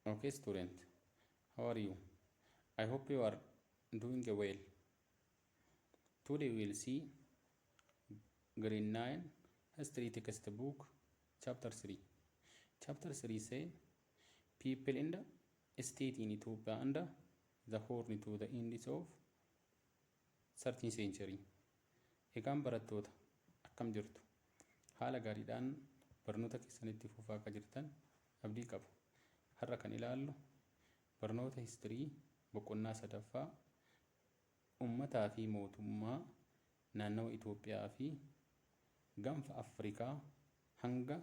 Okay, student, how are you? I hope you are doing well. Today we will see Grade 9 History Textbook, Chapter 3. Chapter 3 says people in the state in Ethiopia under the horn to the end of 13th century. Egaan barattoota akkam jirtu haala gaariidhaan barnoota keessanitti fufaa akka jirtan abdii qabu. Har'a kan ilaallu barnoota histirii boqonnaa sadaffaa ummataa fi mootummaa naannawa Itoophiyaa fi gaanfa Afrikaa hanga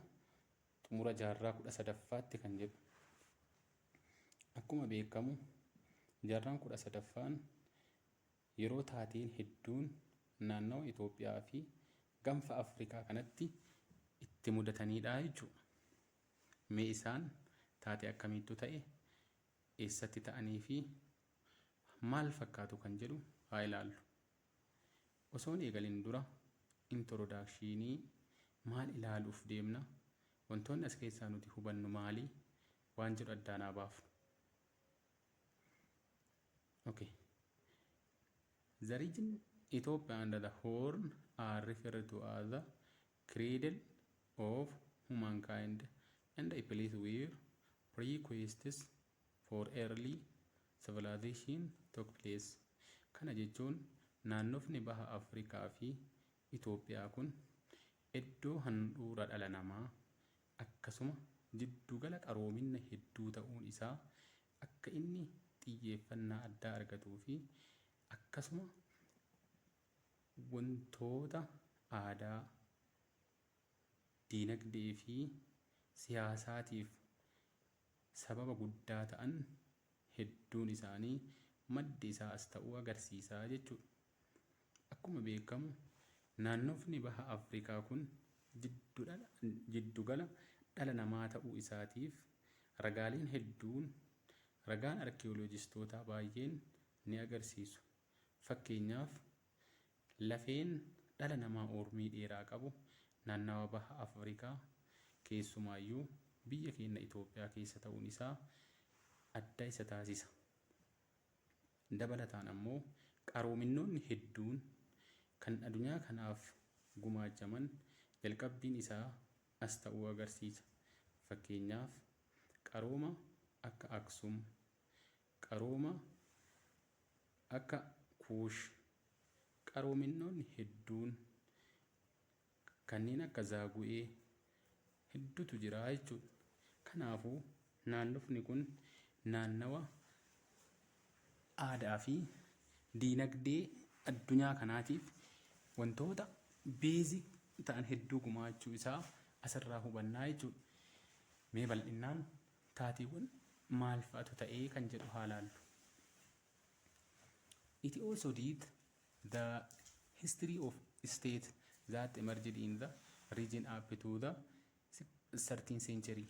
xumura jaarraa 13ffaatti kan jedhu. Akkuma beekamu jaarraan 13ffaan yeroo taateen hedduun naannawa Itoophiyaa fi gaanfa Afrikaa kanatti itti mudatanidha jechuudha. Mee isaan taatee akkamiittu ta'e, eessatti ta'anii fi maal fakkaatu kan jedhu haa ilaallu. Osoon eegalin dura introdakshinii maal ilaaluuf deemna, wantoonni as keessaa nuti hubannu maali waan jedhu addaanaa baafu. Okay. The region Ethiopia under the Horn are referred to as the cradle of humankind and a place where prerequisites for early civilization took place. Kana jechuun naannofni baha Afrikaa fi Itoophiyaa kun iddoo handhuura dhala namaa akkasuma jiddugala qaroomina hedduu ta'uun isaa akka inni xiyyeeffannaa addaa argatuu fi akkasuma wantoota aadaa, diinagdee fi siyaasaatiif sababa guddaa ta'an hedduun isaanii maddi isaa as ta'uu agarsiisaa jechuudha. Akkuma beekamu naannofni baha Afrikaa kun jiddugala dhala namaa ta'uu isaatiif ragaaleen hedduun, ragaan arkeolojistootaa baay'een ni agarsiisu. Fakkeenyaaf lafeen dhala namaa ormii dheeraa qabu naannawa baha Afrikaa keessumaayyuu biyya keenya Itoophiyaa keessa ta'uun isaa adda isa taasisa. Dabalataan ammoo qaroominnoonni hedduun kan addunyaa kanaaf gumaachaman jalqabbiin isaa as ta'uu agarsiisa. Fakkeenyaaf qarooma akka Aksum, qarooma akka Kuush, qaroominnoonni hedduun kanneen akka Zaagu'ee hedduutu jira jechuudha. Kanaafuu naannofni kun naannawa aadaa fi diinagdee addunyaa kanaatiif wantoota beezik ta'an hedduu gumaachuu isaa asirraa hubannaa jechuudha. Mee bal'innaan taateewwan maal fa'atu ta'ee kan jedhu haa ilaallu. It also did the history of state that emerged in the region up to the 13th century.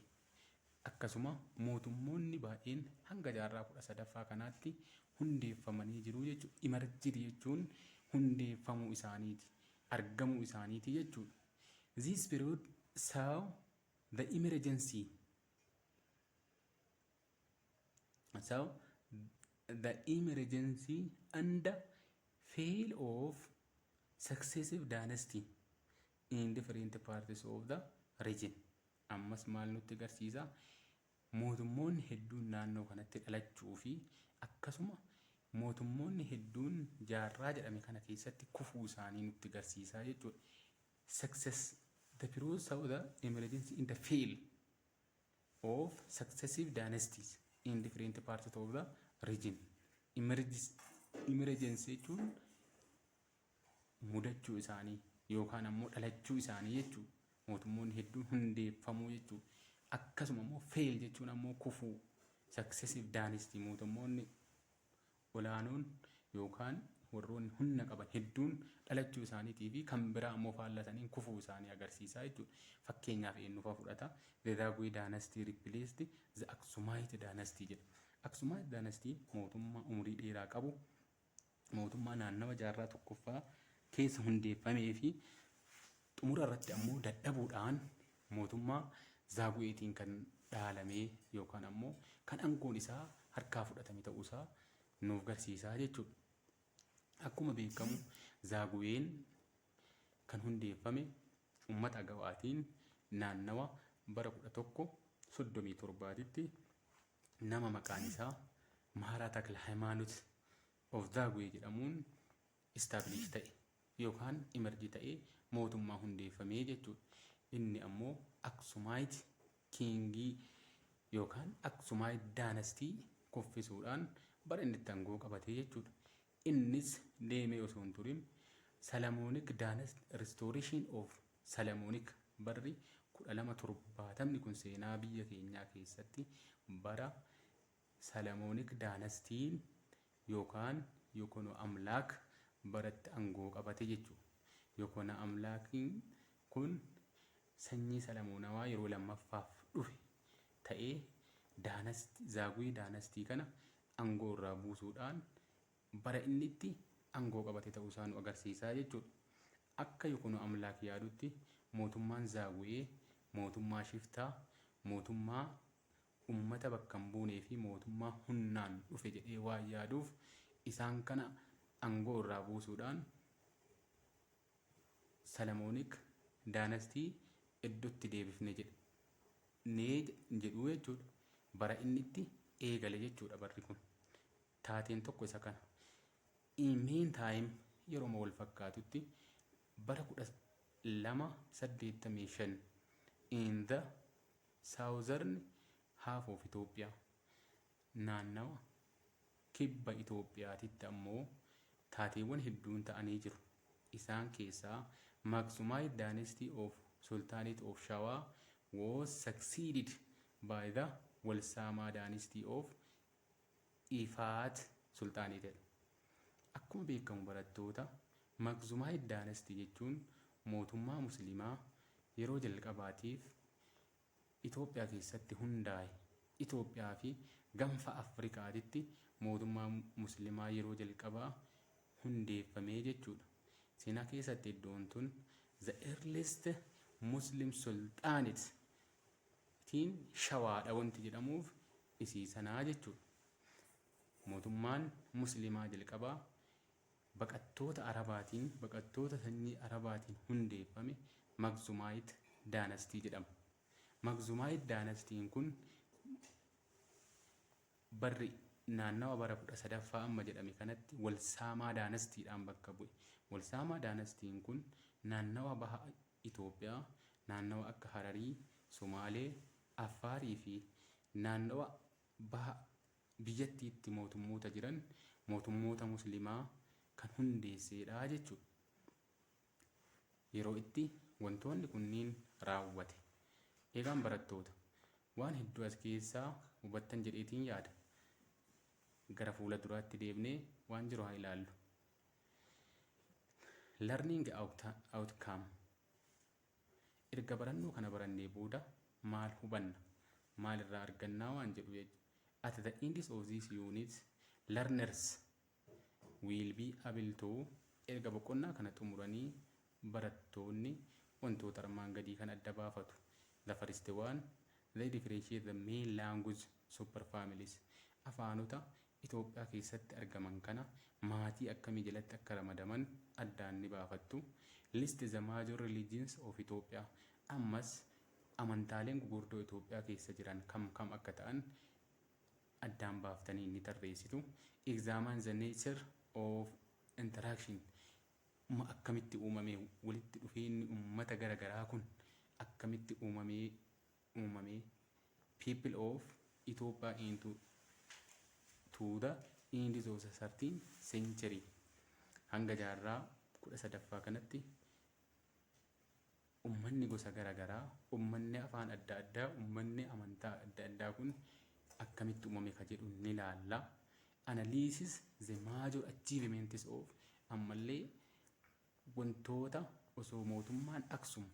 Akkasuma mootummoonni baay'een hanga jaarraa 13ffaa kanaatti hundeeffamanii jiru jechuudha. Emerged jechuun hundeeffamuu isaaniiti, argamuu isaaniiti jechuudha. This period saw the emergency. So the emergency and the fail of successive dynasty in different parts of the region. Ammas maal nutti agarsiisa? Mootummoonni hedduun naannoo kanatti dhalachuu fi akkasuma mootummoonni hedduun jaarraa jedhame kana keessatti kufuu isaanii nutti agarsiisa jechuudha. Success, the period saw the emergency in the fail of successive dynasties in different parts of the region. Emergency jechuun mudachuu isaanii yookaan ammoo dhalachuu isaanii jechuudha. Mootummoonni hedduun hundeeffamuu jechuudha. Akkasuma ammoo fail jechuun ammoo kufuu, successive dynasty mootummoonni olaanoon yookaan warroonni humna qaban hedduun dhalachuu isaaniitii fi kan biraa ammoo faallataniin kufuu isaanii agarsiisaa jechuudha. Fakkeenyaaf eenyu fa'aa fudhata? The Zagwe dynasty replaced the Aksumite dynasty jedha. Aksumite dynasty mootummaa umurii dheeraa qabu, mootummaa naannawa jaarraa tokkoffaa keessa hundeeffamee fi xumura irratti ammoo dadhabuudhaan mootummaa Zaagu'eetiin kan dhaalamee yookaan ammoo kan aangoon isaa harkaa fudhatame ta'uusaa nuuf garsiisaa jechuudha. Akkuma beekamu Zaaguween kan hundeeffame uummata Agawaatiin naannawa bara 1137tti nama maqaan isaa Maharaa Takla Hayimaanot of Zaaguwee jedhamuun istaablish ta'e yookaan imerji ta'ee mootummaa hundeeffamee jechuudha. Inni ammoo Aksumaayit kiingii yookaan Aksumaayit daanastii kuffisuudhaan bara inni itti aangoo qabatee jechuudha. Innis deemee osoo hin turin Salamoonic Restoration of Salamoonic barri 1270 kun seenaa biyya keenyaa keessatti bara Salamoonic daanastiin yookaan Yokono Amlaak baratti aangoo qabate jechuudha. Yokono Amlaakiin kun sanyii Salamoonawaa yeroo lammaffaaf dhufe ta'ee Zaaguwee daanastii kana aangoo irraa buusuudhaan bara inni itti aangoo qabate ta'uusaa nu agarsiisaa jechuudha. Akka Yokono Amlaak yaadutti mootummaan Zaaguwee mootummaa shiftaa, mootummaa uummata bakka hin buunee fi mootummaa humnaan dhufe jedhee waan yaaduuf isaan kana aangoo irraa buusuudhaan Salamoonic daanastii iddootti deebifne jedhu jechuudha. Bara inni itti eegale jechuudha barri kun. Taateen tokko isa kana. Meantime yeroo wal fakkaatutti bara 1285 in the southern half of Ethiopia naannawa kibba Itoophiyaatitti ammoo taateewwan hedduun ta'anii jiru. Isaan keessaa Maksumite dynasty of Sultanate of Shawaa was succeeded by the Walsaamaa dynasty of Ifaat Sultanate. Akkuma beekamu barattoota, Maksumite dynasty jechuun mootummaa musliimaa yeroo jalqabaatiif Itoophiyaa keessatti hundaa'e. Itoophiyaa fi gaanfa Afrikaatitti mootummaa musliimaa yeroo jalqabaa hundeeffamee jechuudha. Seenaa keessatti iddoon tun the earliest Muslim Sultanate tiin Shawaadha wanti jedhamuuf isii sanaa jechuudha. Mootummaan musliimaa jalqabaa baqattoota sanyii Arabaatiin hundeeffame Maksumite daanastii jedhama. Maksumite daanastiin kun barri naannawa bara 13ffaa amma jedhame kanatti Walsaamaa daanastiidhaan bakka bu'e. Walsaamaa daanastiin kun naannawa baha Itoophiyaa, naannawa akka Hararii, Somaalee, Affaarii fi naannawa baha biyyattiitti mootummoota jiran mootummoota musliimaa kan hundeessedha jechuudha. Yeroo itti wantoonni kunniin raawwate. Eegaan barattoota waan hedduu as keessaa hubattan jedheetiin yaada. Gara fuula duraatti deebnee waan jiru haa ilaallu. Learning outcome. Erga barannoo kana barannee booda maal hubanna? Maal irraa argannaa waan jedhu jechuudha. At the end of this unit, learners will be able to erga boqonnaa kana xumuranii barattoonni wantoota armaan gadii kan adda baafatu. The first one, they differentiate the main language superfamilies. Afaanota Itoophiyaa keessatti argaman kana maatii akkamii jalatti akka ramadaman addaan ni baafattu. List the major religions of Ethiopia. Ammas amantaaleen gurguddoo Itoophiyaa keessa jiran kam akka ta'an addaan baaftanii ni tarreessitu. Examine the nature of interaction. Akkamitti uumamee walitti dhufeenyi uummata garaagaraa kun akkamitti uumamee people of Ethiopia into the end of the 13th century hanga jaarraa 13ffaa kanatti uummanni gosa garaagaraa, uummanni afaan adda addaa, uummanni amantaa adda addaa kun akkamitti uumame ka jedhu ni ilaalla. Analysis the major achievements of ammallee wantoota osoo mootummaan Aksum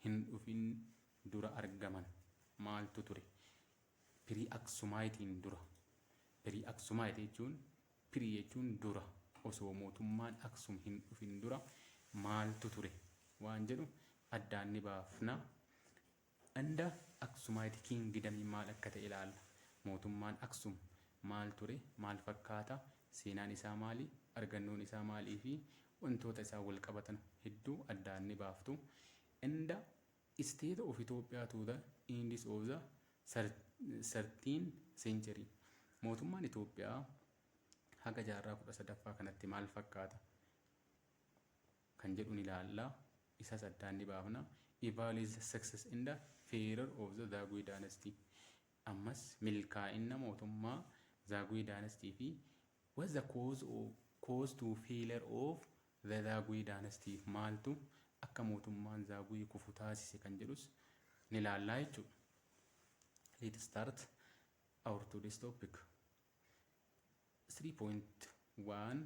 hin dhufin dura argaman maaltu ture? Pre-Aksumitiin dura. Pre-Aksumite jechuun dura osoo mootummaan Aksum hin dhufin dura maaltu ture waan jedhu addaan ni baafna. And Aksumaayit Kingdom maal akka ta'e ilaalla. Mootummaan Aksum maal ture, maal fakkaata, seenaan isaa maali, argannoon isaa maalii fi wantoota isaa wal qabatan hedduu addaan ni baaftu. And the state of Ethiopia to the end of the 13th century. Mootummaan Itoophiyaa haga jaarraa 13ffaa kanatti maal fakkaata kan jedhu ni ilaalla. Isas addaan ni baafna. Evaluate the success in the failure of the Zagwe dynasty. Ammas milkaa'ina mootummaa Zagwe dynasty fi what's the cause to failure of the Zagwe dynasty, maaltu akka mootummaan Zagwe kufu taasise kan jedhus ni ilaallaa jechuudha. Let's start our today's topic. 3.1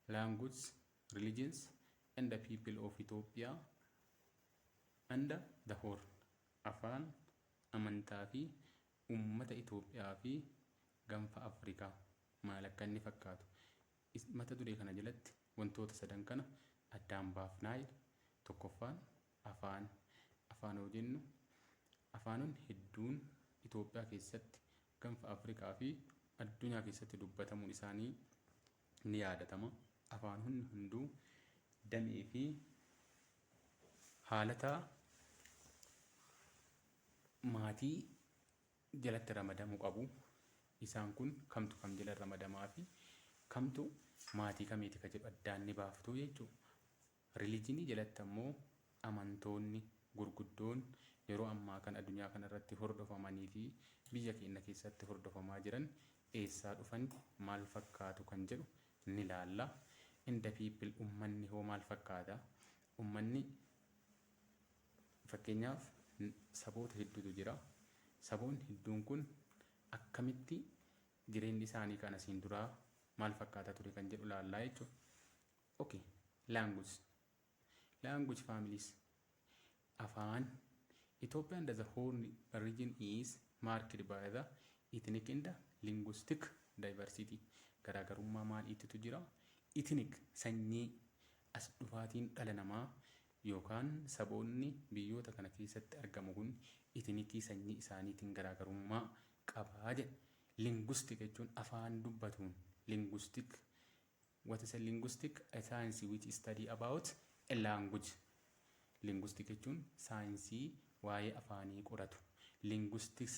Language, religions and the people of Ethiopia and the Horn. Afaan, amantaa fi ummata Itoophiyaa fi gaanfa Afrikaa maal akka inni fakkaatu. Mata duree kana jalatti wantoota sadan kana addaan baafnaa. Tokkoffaan afaan. Afaan yoo jennu afaanonni hedduun Itoophiyaa keessatti, gaanfa Afrikaa fi addunyaa keessatti dubbatamuun isaanii ni yaadatama. Afaanonni hunduu damee fi haalata maatii jalatti ramadamuu qabu. Isaan kun kamtu kam jala ramadamaa fi kamtu maatii kamiiti ka jedhu addaan ni baaftu jechuudha. Rilijinii jalatti ammoo amantoonni gurguddoon yeroo ammaa kan addunyaa kanarratti hordofamanii fi biyya keenya keessatti hordofamaa jiran eessaa dhufan, maal fakkaatu kan jedhu ni ilaalla. Inda people, ummanni hoo maal fakkaata? Ummanni fakkeenyaaf saboota hedduutu jira. Saboonni hedduun kun akkamitti jireenyi isaanii kan asiin duraa maal fakkaata ture kan jedhu ilaallaa jechuudha. Okay, language. Language families. Afaan. Ethiopian as a whole region is marked by the ethnic and linguistic diversity. Garaagarummaa maaliitu jira? Ethnic sanyii as dhufaatiin dhala namaa yookaan saboonni biyyoota kana keessatti argamu kun ethnikii sanyii isaaniitiin garaagarummaa qabaa jedha. Linguistic jechuun afaan dubbatuun. Linguistic. What is a linguistic? A science which study about a language. Linguistic jechuun saayinsii waa'ee afaanii qoratu. Linguistics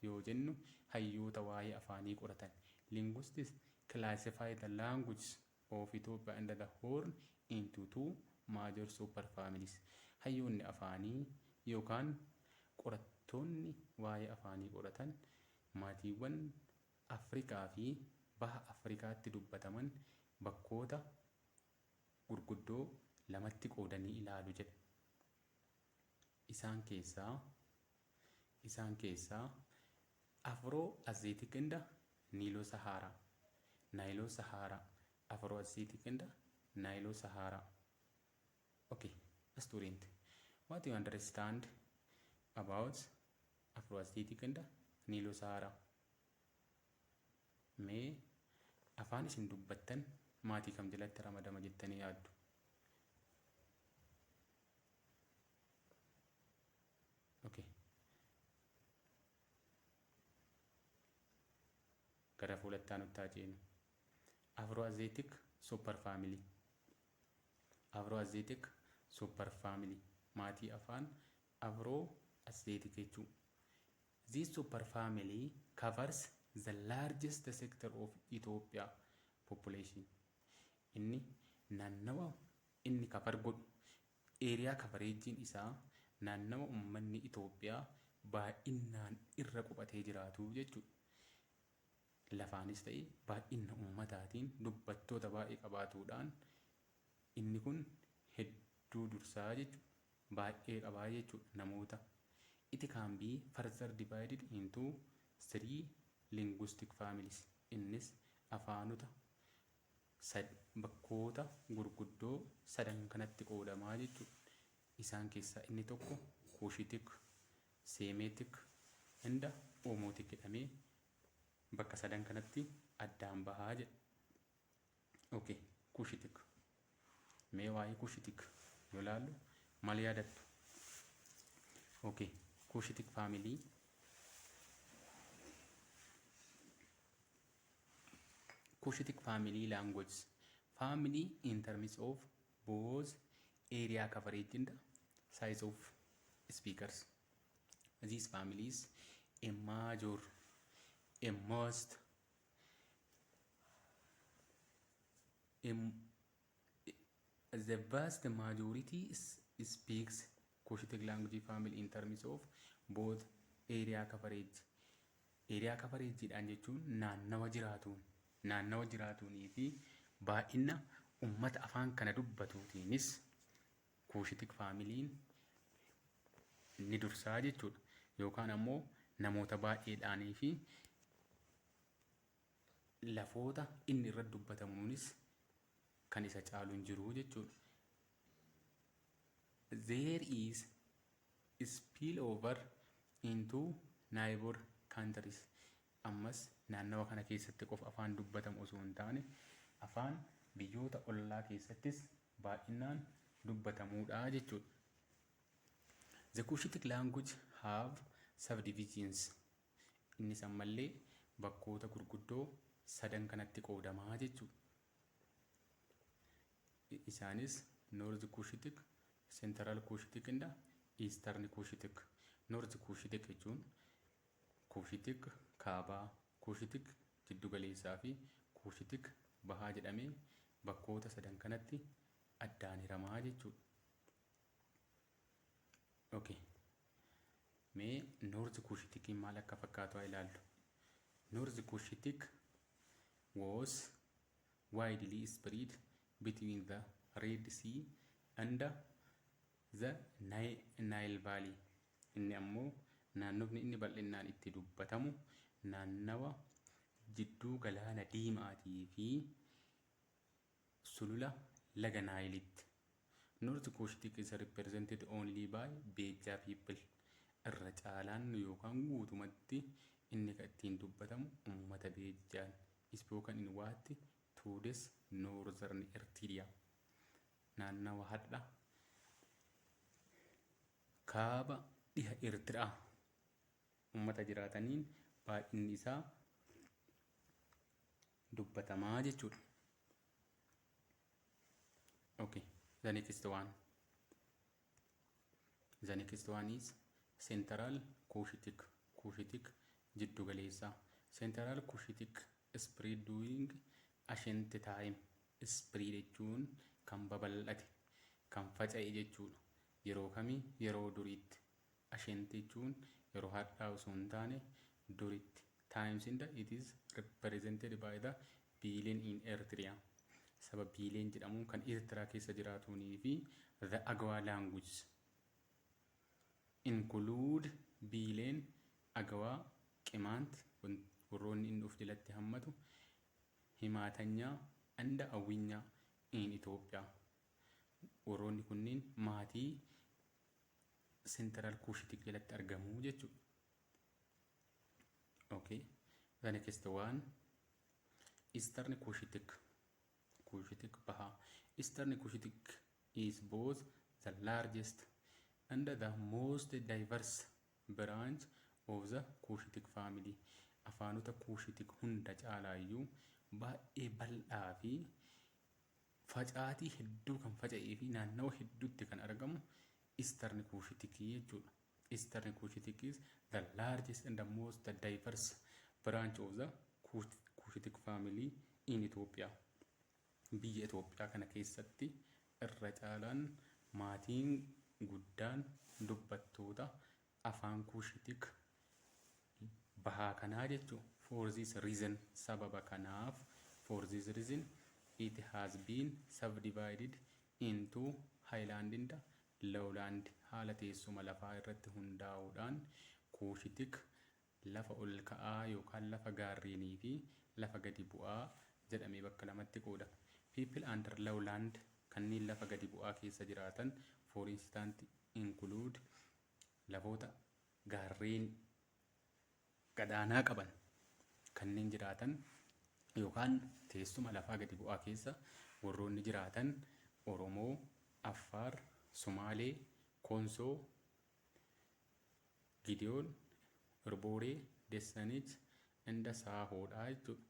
yoo jennu hayyoota waa'ee afaanii qoratan. Linguistics classify the language of Ethiopia and the Horn into two major superfamilies. Hayyoonni afaanii yookaan qorattoonni waa'ee afaanii qoratan maatiiwwan Afrikaa fi baha Afrikaatti dubbataman bakkoota gurguddoo lamatti qoodanii ilaalu jedha. Isaan keessaa Afro-Asiatic and Nilo-Sahara. Nilo-Sahara. Afro-Asiatic and Nilo-Sahara. Okay, student. What do you understand about Afro-Asiatic and Nilo-Sahara? Mee afaan isin dubbattan maatii kam jalatti ramadama jettanii yaaddu? Okay. Gara fuulattaa nuttaa jeenu. Afro-Asiatic superfamily. Afro-Asiatic superfamily. Maatii afaan Afro-Asiatic jechuu. This superfamily covers the largest sector of Ethiopia population. Inni naannawa inni cover godhu area coveragein isaa naannawa ummanni Itoophiyaa baay'inaan irra qubatee jiraatu jechuudha. Lafaanis ta'e baay'ina ummataatiin dubbattoota baay'ee qabaatuudhaan inni kun hedduu dursaa jechuudha. Baay'ee qabaa jechuudha namoota. It can be further divided into 3 linguistic families. Innis afaanota bakkoota gurguddoo sadan kanatti qoodamaa jechuudha. Isaan keessaa inni tokko Cushitic, Semitic and Omotic jedhamee bakka sadan kanatti addaan bahaa jedha. Okay, Cushitic. Mee waa'ee Cushitic yoo ilaallu maal yaadattu? Okay, Cushitic family. Cushitic family language. Family in terms of both area coverage and the size of speakers. These families, a major, a most, the vast majority speaks Cushitic language family in terms of both area coverage. Area coverage jedhan jechuun naannawa jiraatuunii fi baay'ina ummata afaan kana dubbatuutiinis Cushitic familiin ni dursaa jechuudha. Yookaan ammoo namoota baay'eedhaanii fi lafoota inni irratti dubbatamuunis kan isa caalu hin jiru jechuudha. There is spillover into neighbor countries. Ammas naannawa kana keessatti qofa afaan dubbatamu osoo hin taane afaan biyyoota ollaa keessattis baay'inaan dubbatamuudha jechuudha. The Cushitic language have subdivisions. Innis ammallee bakkoota gurguddoo sadan kanatti qoodamaa jechuudha. Isaanis North Cushitic, Central Cushitic and Eastern Cushitic. North Cushitic jechuun Cushitic kaabaa, Cushitic jiddu galeessaa fi Cushitic bahaa jedhamee bakkoota sadan kanatti addaan hiramaa jechuudha. Okay. Mee North Cushitic maal akka fakkaatu haa ilaallu. North Cushitic was widely spread between the Red Sea and the Nile Valley. Inni ammoo naannofni inni bal'inaan itti dubbatamu naannawa jidduu galaana diimaatii fi sulula laga Naayilitti. North Cushitic is represented only by Beja people. Irra caalaan yookaan guutumatti inni kan ittiin dubbatamu uummata Beejaan. Spoken in what today's northern Eritrea. Naannawa hadha kaaba dhiha Eritrea uummata jiraataniin baay'inni isaa dubbatamaa jechuudha. Okay, the next one. The next one is Central Cushitic. Cushitic jiddu galeessaa. Central Cushitic spread during ancient time. Spread jechuun kan babal'ate, kan faca'e jechuudha. Yeroo kamii? Yeroo duriitti. Ancient jechuun yeroo har'aa osoo hin taane duriitti. Times in the it is represented by the Biileen in Eritrea. Saba Biileen jedhamuun kan Eritrea keessa jiraatuunii fi the Agawa language include Biileen, Agawaa, Qimaant, warroonni inni of jalatti hammatu, Himaatanyaa, and Awwinyaa in Itoophiyaa. Warroonni kunniin maatii Central Cushitic jalatti argamu jechuudha. Okay, the next one, Eastern Cushitic. Cushitic baha. Eastern Cushitic is both the largest and the most diverse branch of the Cushitic family. Afaanota Cushitic hunda caalaayyuu baay'ee bal'aa fi facaatii hedduu kan faca'ee fi naannawa hedduutti kan argamu Eastern Cushitic jechuudha. Eastern Cushitic is the largest and the most diverse branch of the Cushitic family in Ethiopia. Biyya Itoophiyaa kana keessatti irra caalaan maatiin guddaan dubbattoota afaan Cushitic bahaa kanaa jechuudha. For this reason, sababa kanaaf, for this reason, it has been subdivided into highland and lowland. Haala teessuma lafaa irratti hundaa'uudhaan Cushitic lafa ol ka'aa yookaan lafa gaarreenii fi lafa gadi bu'aa jedhamee bakka lamatti qoodama. People under lowland kanneen lafa gadi bu'aa keessa jiraatan for instance include lafoota gaarreen gadaanaa qaban kanneen jiraatan yookaan teessuma lafaa gadi bu'aa keessa warroonni jiraatan Oromoo, Affaar, Somaalee, Konsoo, Gideon, Irbooree, Dessanich and Saahoodha jechuudha.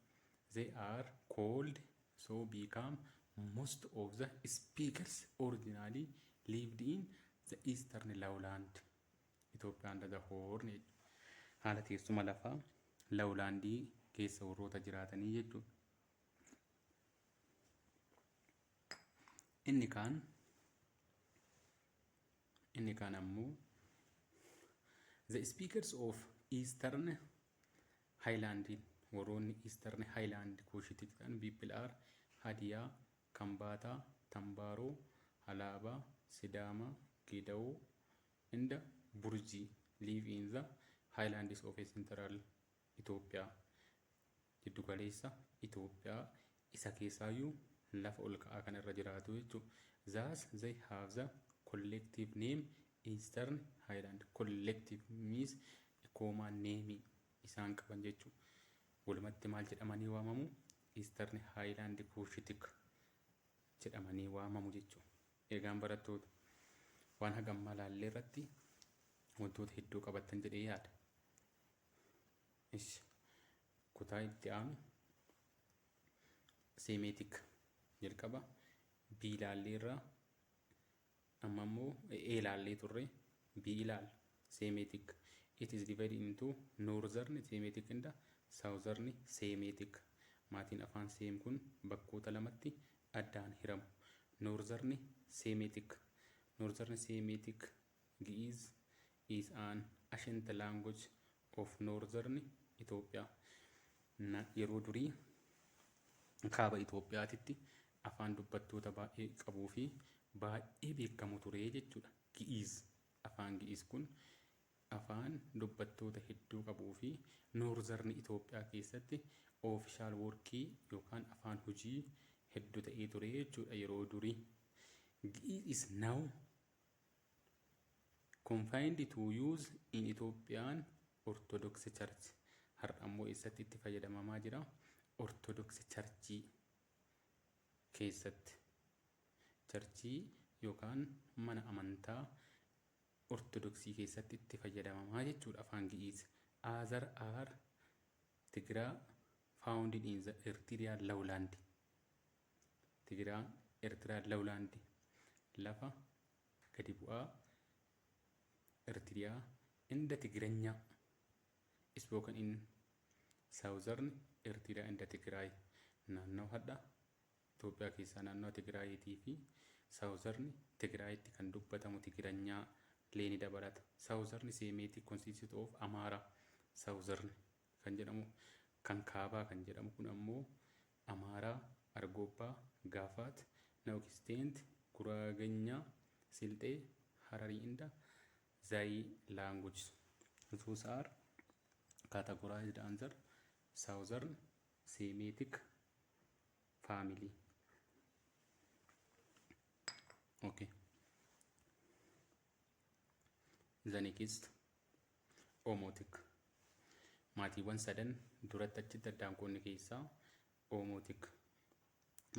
They are called so become most of the speakers originally lived in the eastern lowland. Itoophiyaa under the horn. Haala teessuma lafaa lowlandii keessa warroota jiraatanii jechuudha. Inni kaan ammoo the speakers of eastern highland warroonni eastern highland kuushitii ta'an people are Hadiyaa, Kambaataa, Tambaaroo, Halaabaa, Sidaama, Geeda'oo and Burjii live in the highlands of central Itoophiyaa. Jiddu galeessa Itoophiyaa isa keessaayyuu lafa ol ka'aa kan irra jiraatu jechuudha. Thus they have the collective name Eastern Highland. Collective means common name isaan qaban jechuudha. Walumatti maal jedhamanii waamamu? Eastern Highland Cushitic jedhamanii waamamu jechuudha. Eegaan barattoota waan hagam malaallee irratti wantoota hedduu qabattan jedhee yaada. Kutaa itti aanu Semeetik jalqaba B ilaallee irraa amma immoo A ilaallee turre B ilaal Semeetik. It is divided into Northern Semitic and Southern Semitic. Maatiin afaan seem kun bakkoota lamatti addaan hiramu. Northern Semitic. Northern Semitic Ge'ez is an ancient language of Northern Ethiopia. Yeroo durii kaaba Itoophiyaatitti afaan dubbattoota baay'ee qabuu fi baay'ee beekamu ture jechuudha. Ge'ez afaan Ge'ez kun afaan dubbattoota hedduu qabuu fi Northern Itoophiyaa keessatti official workii yookaan afaan hojii hedduu ta'ee ture jechuudha yeroo durii. Ge'ez is now confined to use in Ethiopian Orthodox Church. Har'a ammoo eessatti itti fayyadamamaa jira? Orthodox Church keessatti. Churchii yookaan mana amantaa Orthodoxii keessatti itti fayyadamamaa jechuudha afaan Ge'ez. Other are Tigraa founded in the Eritrean lowland. Tigraa Eritrean lowland lafa gadi bu'aa Eritrea and Tigranya spoken in southern Eritrea and Tigray. Naannoo hadha Itoophiyaa keessaa naannoo Tigraayitii fi southern Tigraayitti kan dubbatamu Tigranyaa leeni dabalata. Southern Semitic consists of Amara. Southern kan jedhamu kan kaabaa kan jedhamu kun ammoo Amaaraa, Argobbaa, Gaafaat, Naukistent, Guraaganya, Silxee, Hararii and Zaayi languages. Those are categorized under Southern Semitic family. Okay. The next Omotic. Maatiiwwan sadan duratti achitti addaan qoonni keessaa Omotic.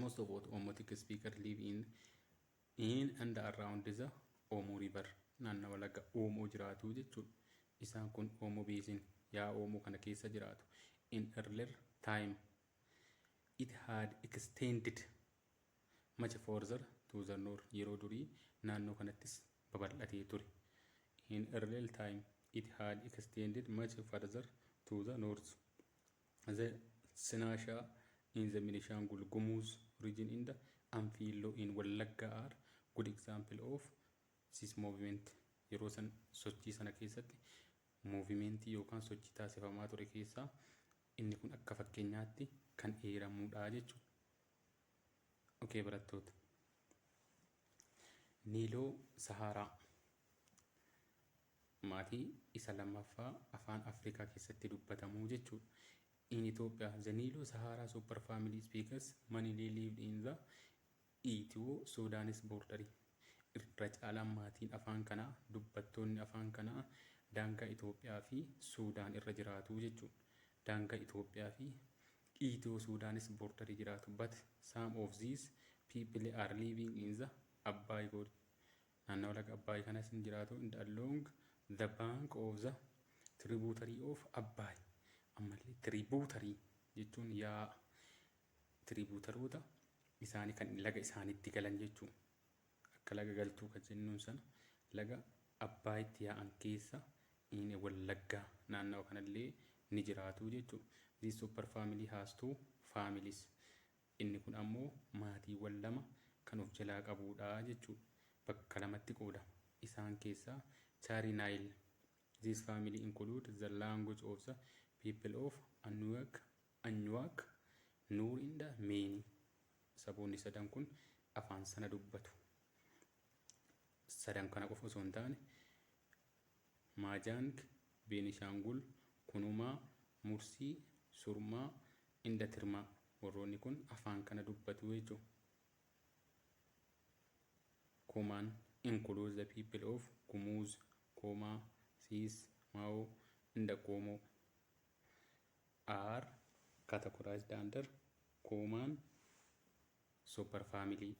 Most of what Omotic speakers live in and around the Omo River. Naannawa laga Omoo jiraatu jechuudha. Isaan kun Omo Basin yaa Omoo kana keessa jiraatu. In earlier time, it had extended much further to the north. Yeroo durii naannoo kanattis babal'atee ture. In earlier time, it had extended much further to the north. The Sinasha in the Benishangul Gumuz region in the Anfilo in Wallagga are good example of this movement. Yeroo san sochii sana keessatti movimentii yookaan sochii taasifamaa ture keessaa inni kun akka fakkeenyaatti kan eeramudha jechuudha. Okay barattoota. Niiloo Saharaa maatii isa lammaffaa afaan Afrikaa keessatti dubbatamu jechuudha. In Ethiopia, the Nilo Sahara superfamily speakers mainly lived in the Ethio-Sudanese border. Irra caalaan maatiin afaan kanaa dubbattoonni afaan kanaa daangaa Itoophiyaa fi Suudaan irra jiraatu jechuudha. Daangaa Itoophiyaa fi Ethio-Sudanese border jiraatu. But some of these people are living in the Abbaay Gorge. Naannoo laga Abbaay kanas hin jiraatu and along the bank of the tributary of Abbaay. Ammallee tributary jechuun yaa tributaroota isaanii kan laga isaaniitti galan jechuu. Akka laga galtuu kan jennuun sana laga Abbaayitti yaa'an keessa inni Wallaggaa naannawa kanallee ni jiraatu jechuu. This super family has two families. Inni kun ammoo maatiiwwan lama kan of jalaa qabuudha jechuu. Bakka lamatti qoodama. Isaan keessaa Chari Nile. This family includes the language of the people of Anyuak, Nuur in the Meeni. Saboonni sadan kun afaan sana dubbatu. Sadan kana qofa osoo hin taane Maajang, Beenishaangul, Kunumaa, Mursii, Surmaa, Indatirmaa. Warroonni kun afaan kana dubbatu jechuudha. Komaan includes the people of Gumuz, Koma, Siis, Mao, Indakomo are categorized under Koman superfamily.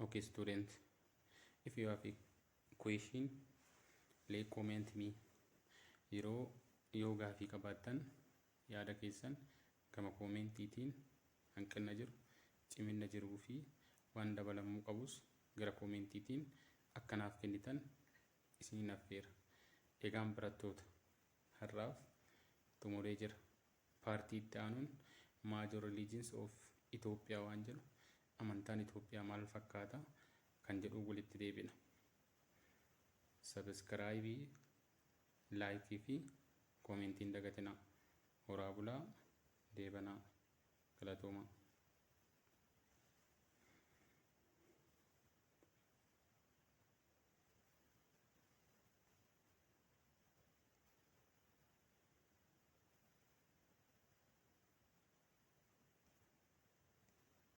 Okay, student, if you have a question, please comment me. Yoo gaafii qabaattan yaada keessan gama koomentiitiin hanqina jiru, cimina jiruu fi waan dabalamuu qabus gara koomentiitiin akkanaaf kennitan isiniin affeera. Egaan barattoota har'aaf xumuree jira. Paartii itti aanuun major religions of Ethiopia waan jedhu amantaan Itoophiyaa maal fakkaata kan jedhu walitti deebina. Subscribe, like fi komentiin dagatinaa. Horaa bulaa, deebanaa, galatooma.